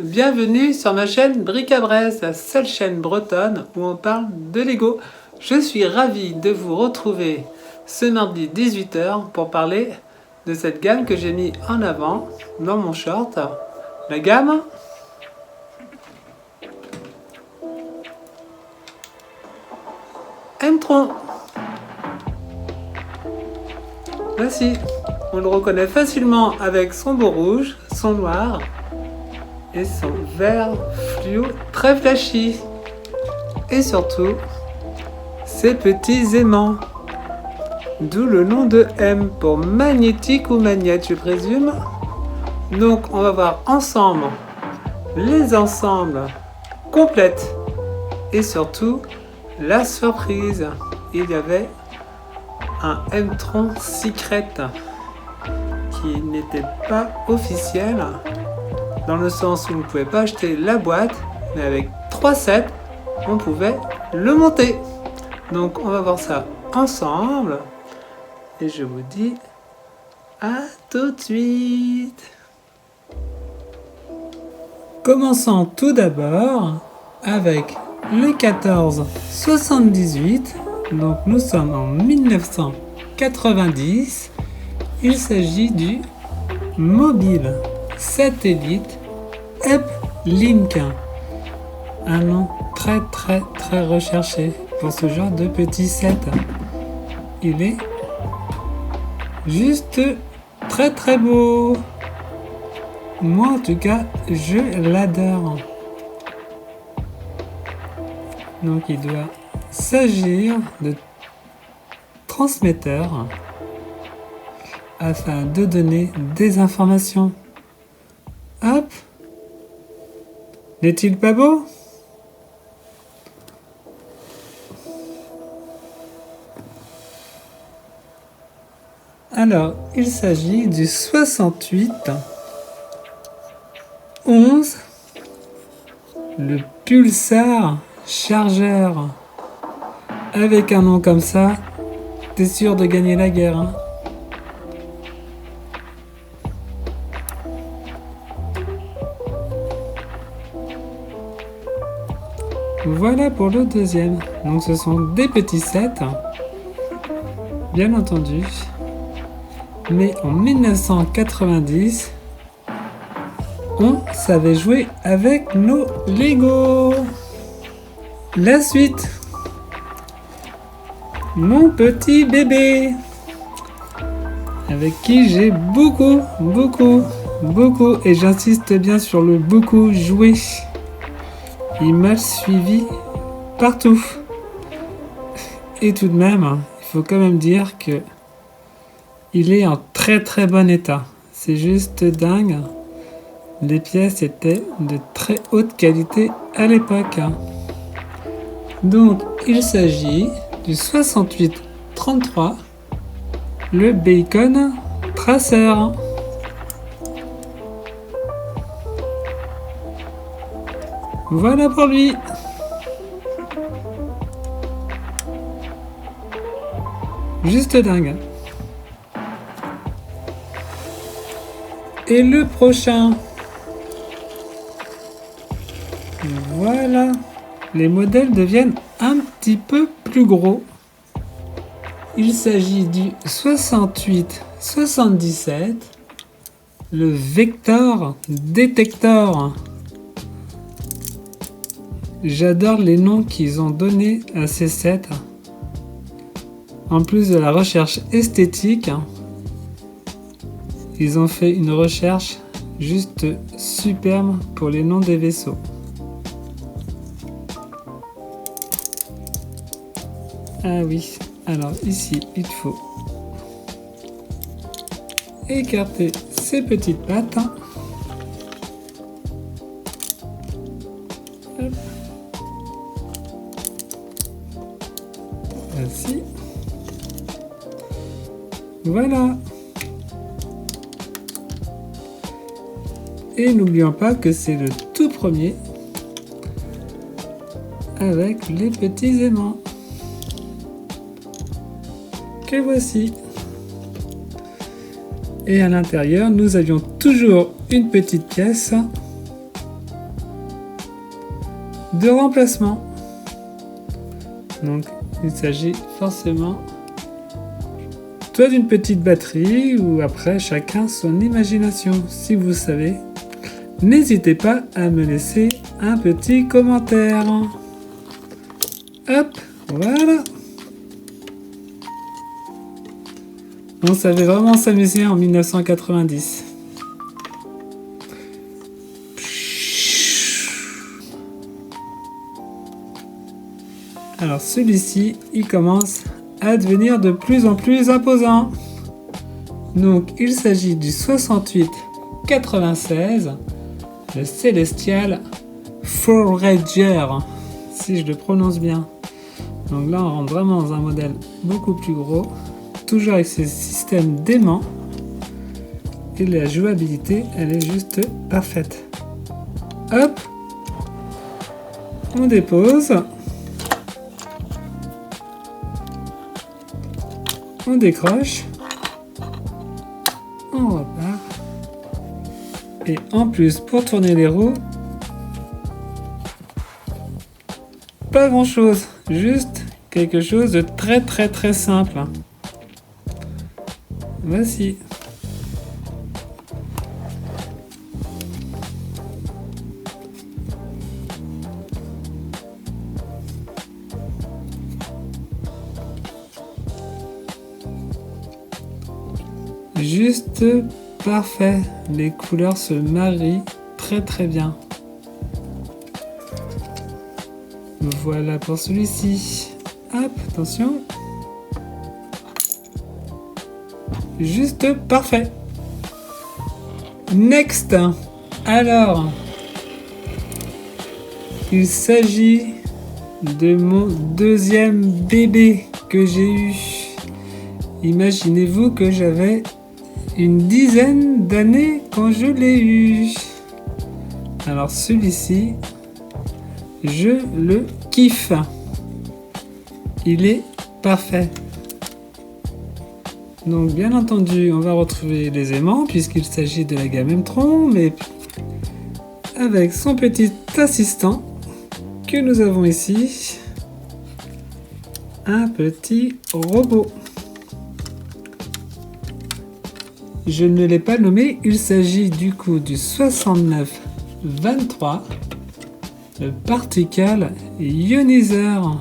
bienvenue sur ma chaîne Bric-à-Braise, la seule chaîne bretonne où on parle de Lego. Je suis ravi de vous retrouver ce mardi 18h pour parler de cette gamme que j'ai mis en avant dans mon short. La gamme M-Tron. Voici, on le reconnaît facilement avec son beau rouge, son noir et son vert fluo très flashy. Et surtout, ses petits aimants. D'où le nom de M pour magnétique ou magnète, je présume. Donc, on va voir ensemble les ensembles complètes et surtout la surprise. Il y avait un M-Tron Secret qui n'était pas officiel dans le sens où on ne pouvait pas acheter la boîte, mais avec 3 sets, on pouvait le monter. Donc on va voir ça ensemble et je vous dis à tout de suite. Commençons tout d'abord avec le 1478. Donc nous sommes en 1990. Il s'agit du mobile satellite Uplink. Un nom très recherché pour ce genre de petit set. Il est juste très beau. Moi en tout cas, je l'adore. Donc il doit s'agir de transmetteurs afin de donner des informations. Hop! N'est-il pas beau? Alors, il s'agit du 68 11, le Pulsar chargeur. Avec un nom comme ça, t'es sûr de gagner la guerre, hein? Voilà pour le deuxième. Donc ce sont des petits sets, bien entendu. Mais en 1990, on savait jouer avec nos Lego. La suite. Mon petit bébé. Avec qui j'ai beaucoup, et j'insiste bien sur le beaucoup joué. Il m'a suivi partout. Et tout de même, il faut quand même dire que il est en très bon état. C'est juste dingue. Les pièces étaient de très haute qualité à l'époque. Donc, il s'agit du 6833, le Bacon Tracer. Voilà pour lui. Juste dingue. Et le prochain. Voilà. Les modèles deviennent un petit peu plus gros. Il s'agit du 68-77, le Vector Detector. J'adore les noms qu'ils ont donnés à ces sets. En plus de la recherche esthétique, ils ont fait une recherche juste superbe pour les noms des vaisseaux. Ah oui, alors ici il faut écarter ces petites pattes. Hop. Ainsi. Voilà. Et n'oublions pas que c'est le tout premier avec les petits aimants. Que voici. Et à l'intérieur, nous avions toujours une petite pièce de remplacement. Donc il s'agit forcément soit d'une petite batterie ou après chacun son imagination. Si vous savez, n'hésitez pas à me laisser un petit commentaire. Hop, voilà. On savait vraiment s'amuser en 1990. Alors celui-ci, il commence à devenir de plus en plus imposant. Donc il s'agit du 6896, le Celestial Forager, si je le prononce bien. Donc là on rentre vraiment dans un modèle beaucoup plus gros, toujours avec ce système d'aimant. Et la jouabilité, elle est juste parfaite. Hop, on dépose. On décroche, on repart, et en plus pour tourner les roues, pas grand chose, juste quelque chose de très simple. Voici. Juste parfait, les couleurs se marient très bien. Voilà pour celui-ci. Hop, attention. Juste parfait. Next. Alors, il s'agit de mon deuxième bébé que j'ai eu. Imaginez-vous que j'avais une dizaine d'années quand je l'ai eu. Alors celui-ci, je le kiffe. Il est parfait. Donc bien entendu, on va retrouver les aimants puisqu'il s'agit de la gamme M-Tron, mais avec son petit assistant que nous avons ici, un petit robot. Je ne l'ai pas nommé, il s'agit du coup du 6923, le Particle Ionizer,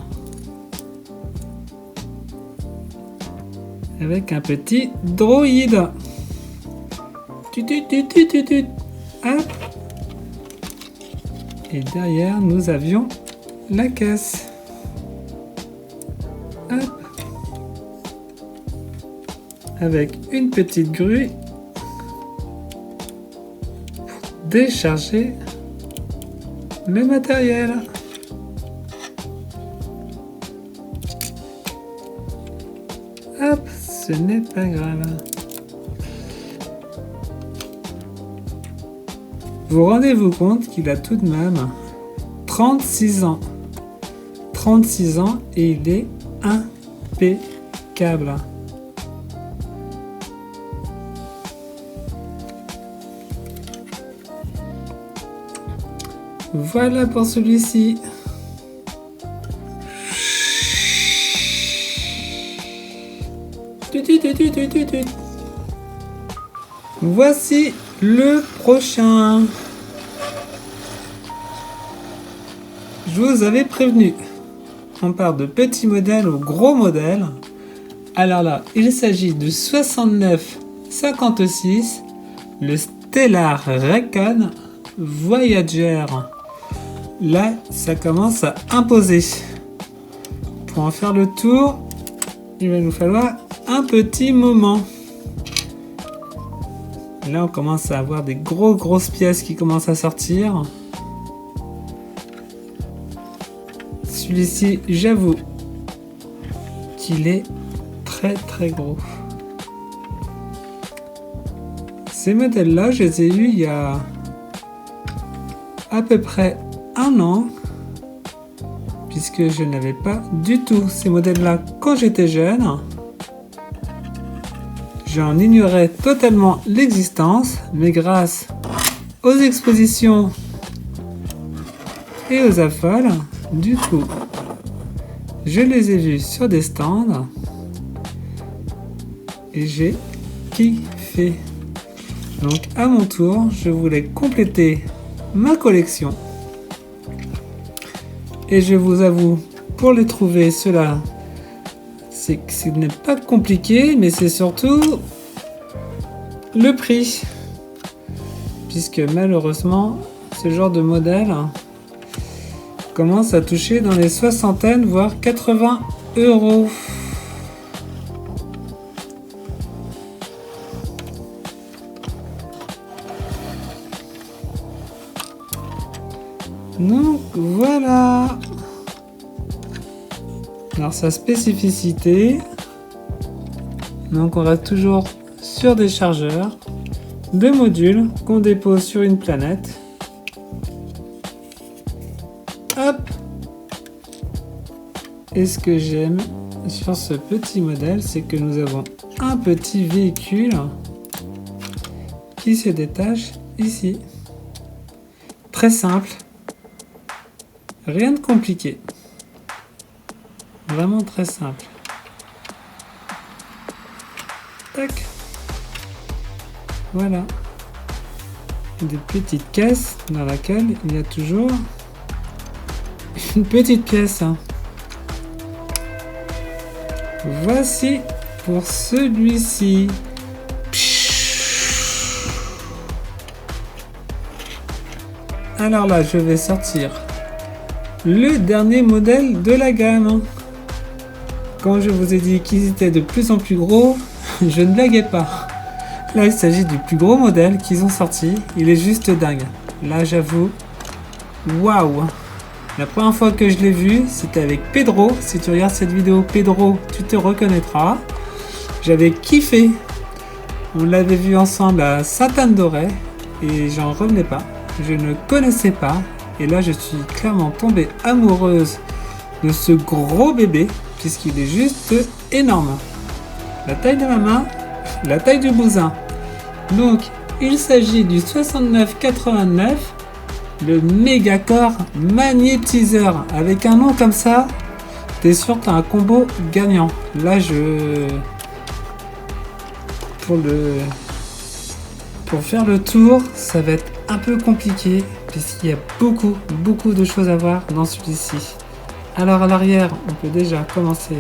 avec un petit droïde. Hop. Et derrière, nous avions la caisse. Hop. Avec une petite grue pour décharger le matériel. Hop, ce n'est pas grave. Vous rendez-vous compte qu'il a tout de même 36 ans. 36 ans et il est impeccable. Voilà pour celui-ci. Voici le prochain. Je vous avais prévenu. On part de petits modèles au gros modèle. Alors là, il s'agit de 6956, le Stellar Recon Voyager. Là, ça commence à imposer. Pour en faire le tour, il va nous falloir un petit moment. Là, on commence à avoir des grosses pièces qui commencent à sortir. Celui-ci, j'avoue qu'il est très gros. Ces modèles-là, je les ai eus il y a à peu près 1 an, puisque je n'avais pas du tout ces modèles-là quand j'étais jeune. J'en ignorais totalement l'existence, mais grâce aux expositions et aux affoles. Du coup, je les ai vus sur des stands et j'ai kiffé. Donc à mon tour, je voulais compléter ma collection. Et je vous avoue, pour les trouver, ceux-là, c'est que ce n'est pas compliqué, mais c'est surtout le prix. Puisque malheureusement, ce genre de modèle commence à toucher dans les soixantaines, voire 80 €. Donc voilà. Alors sa spécificité. Donc on reste toujours sur des chargeurs, deux modules qu'on dépose sur une planète. Hop. Et ce que j'aime sur ce petit modèle, c'est que nous avons un petit véhicule qui se détache ici. Très simple. Rien de compliqué. Vraiment très simple. Tac. Voilà. Des petites caisses dans laquelle il y a toujours une petite pièce. Voici pour celui-ci. Alors là, je vais sortir le dernier modèle de la gamme. Quand je vous ai dit qu'ils étaient de plus en plus gros, je ne blaguais pas. Là, il s'agit du plus gros modèle qu'ils ont sorti. Il est juste dingue. Là, j'avoue, waouh! La première fois que je l'ai vu, c'était avec Pedro. Si tu regardes cette vidéo, Pedro, tu te reconnaîtras. J'avais kiffé. On l'avait vu ensemble à Sainte-Anne-d'Auray et j'en revenais pas. Je ne connaissais pas. Et là, je suis clairement tombée amoureuse de ce gros bébé, puisqu'il est juste énorme. La taille de ma main, la taille du bousin. Donc, il s'agit du 6989, le Megacore magnétiseur. Avec un nom comme ça, t'es sûr que t'as un combo gagnant. Là, Pour faire le tour, ça va être un peu compliqué, puisqu'il y a beaucoup de choses à voir dans celui-ci. Alors à l'arrière, on peut déjà commencer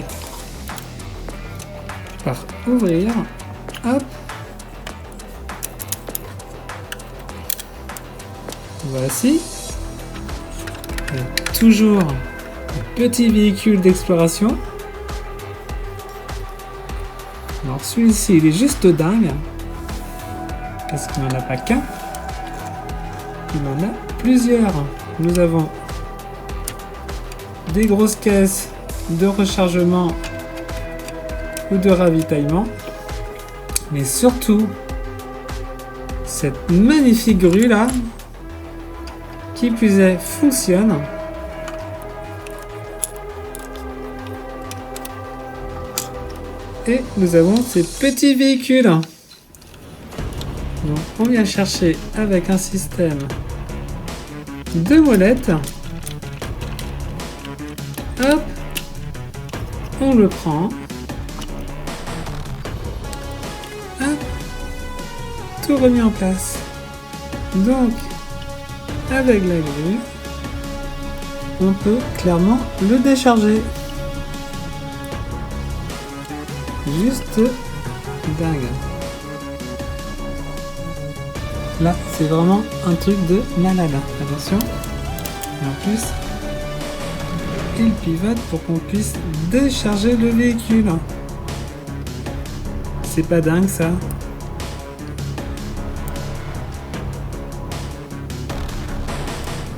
par ouvrir. Hop. Voici. Et toujours un petit véhicule d'exploration. Alors celui-ci, il est juste dingue. Parce qu'il n'en a pas qu'un. Il en a plusieurs. Nous avons des grosses caisses de rechargement ou de ravitaillement, mais surtout cette magnifique grue là qui plus est fonctionne. Et nous avons ces petits véhicules. Donc on vient chercher avec un système de molettes. Hop, on le prend. Hop, tout remis en place. Donc, avec la grue, on peut clairement le décharger. Juste dingue. Là, c'est vraiment un truc de malade. Attention. Et en plus, il pivote pour qu'on puisse décharger le véhicule. C'est pas dingue ça?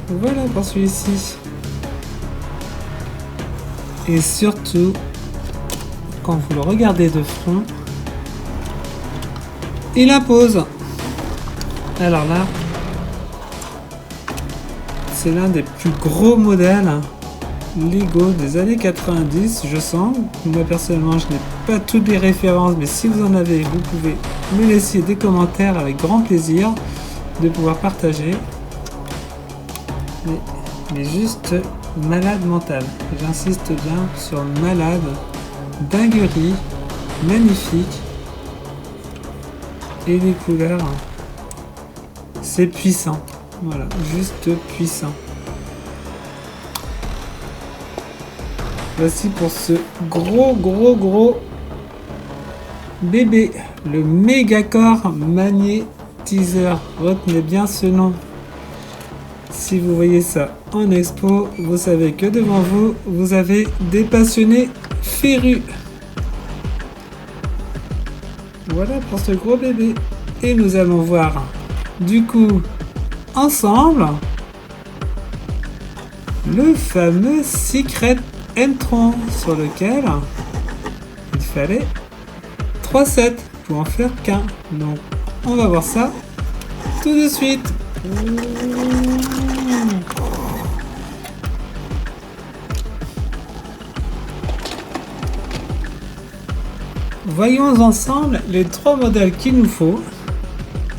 Voilà pour celui-ci. Et surtout, quand vous le regardez de front, il impose. Alors là, c'est l'un des plus gros modèles Lego des années 90, je sens. Moi personnellement, je n'ai pas toutes les références, mais si vous en avez, vous pouvez me laisser des commentaires avec grand plaisir de pouvoir partager. Et mais juste malade mental. J'insiste bien sur malade, dinguerie, magnifique. Et les couleurs, c'est puissant. Voilà, juste puissant. Voici pour ce gros bébé, le Megacore Magnétiseur. Retenez bien ce nom. Si vous voyez ça en expo, vous savez que devant vous, vous avez des passionnés férus. Voilà pour ce gros bébé. Et nous allons voir, du coup, ensemble, le fameux Secret Entron sur lequel il fallait 3 sets pour en faire qu'un. Donc, on va voir ça tout de suite. Voyons ensemble les 3 modèles qu'il nous faut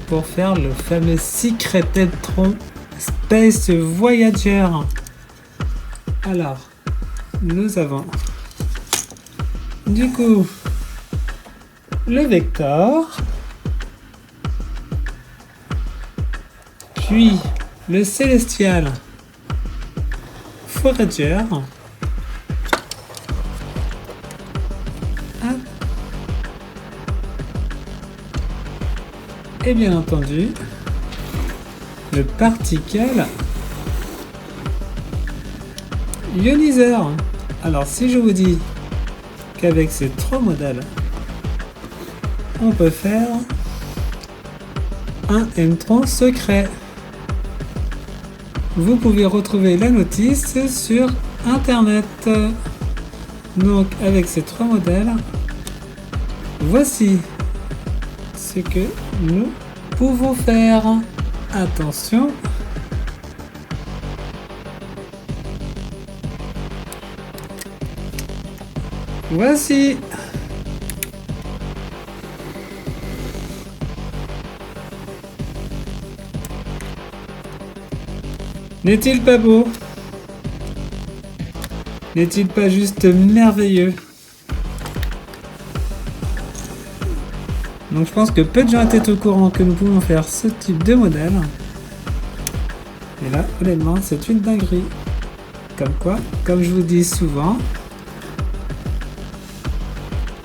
pour faire le fameux Secret Entron Space Voyager. Alors, nous avons du coup le Vector, puis le Celestial Forager, et bien entendu le Particle Ioniseur. Alors si je vous dis qu'avec ces 3 modèles on peut faire un Entron secret, vous pouvez retrouver la notice sur internet. Donc avec ces 3 modèles, voici ce que nous pouvons faire. Attention, voici. N'est-il pas beau? N'est-il pas juste merveilleux? Donc je pense que peu de gens étaient au courant que nous pouvons faire ce type de modèle. Et là, honnêtement, c'est une dinguerie. Comme quoi, comme je vous dis souvent,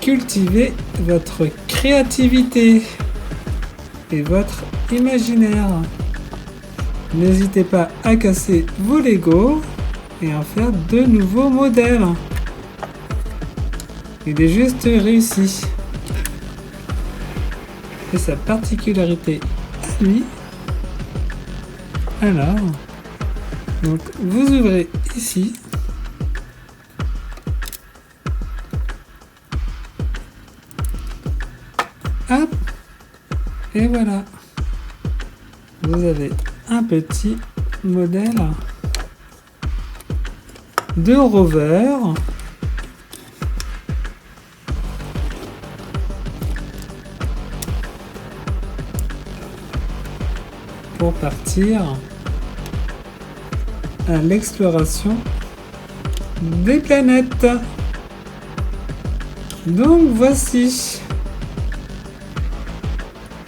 cultivez votre créativité et votre imaginaire. N'hésitez pas à casser vos Lego et en faire de nouveaux modèles. Il est juste réussi. Et sa particularité à lui. Alors, donc vous ouvrez ici. Hop. Et voilà. Vous avez un petit modèle de rover pour partir à l'exploration des planètes. Donc voici.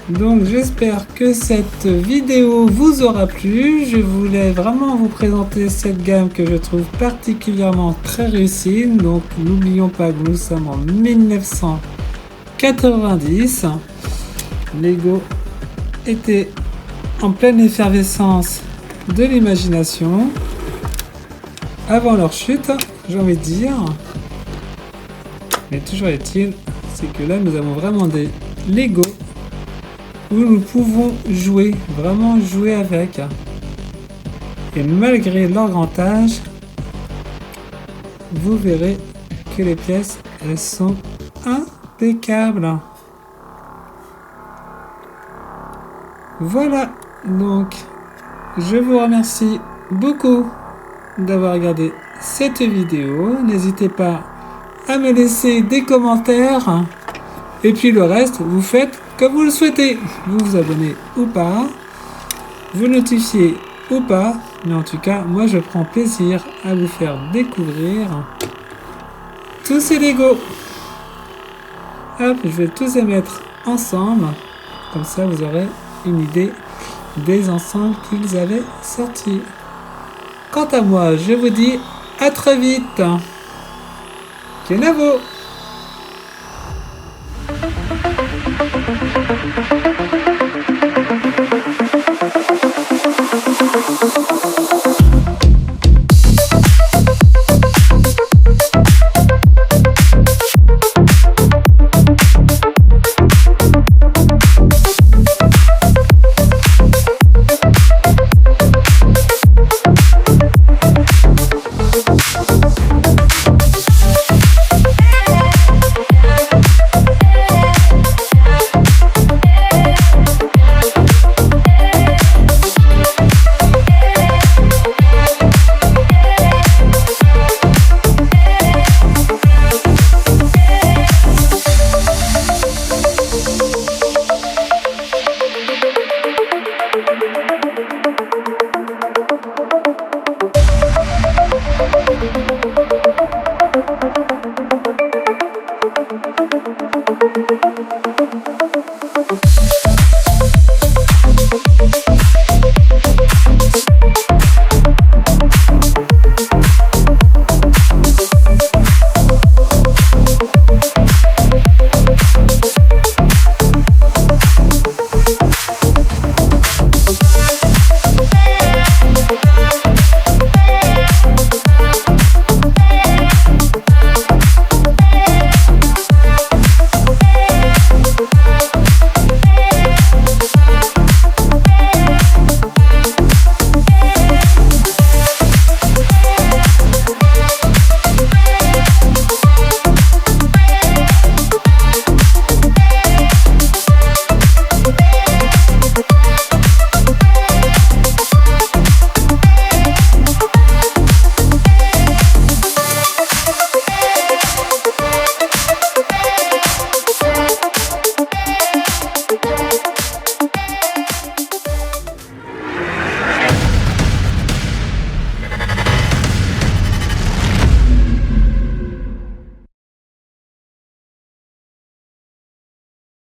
Donc j'espère que cette vidéo vous aura plu. Je voulais vraiment vous présenter cette gamme que je trouve particulièrement très réussie. Donc n'oublions pas que nous sommes en 1990. Lego était en pleine effervescence de l'imagination. Avant leur chute, j'ai envie de dire. Mais toujours est-il, c'est que là nous avons vraiment des Lego où nous pouvons jouer, vraiment jouer avec. Et malgré leur grand âge, vous verrez que les pièces, elles sont impeccables. Voilà, donc je vous remercie beaucoup d'avoir regardé cette vidéo. N'hésitez pas à me laisser des commentaires. Et puis le reste, vous faites comme vous le souhaitez. Vous vous abonnez ou pas. Vous notifiez ou pas, mais en tout cas, moi je prends plaisir à vous faire découvrir tous ces Lego. Hop, je vais tous les mettre ensemble, comme ça vous aurez une idée des ensembles qu'ils avaient sortis. Quant à moi, je vous dis à très vite. Kenavo!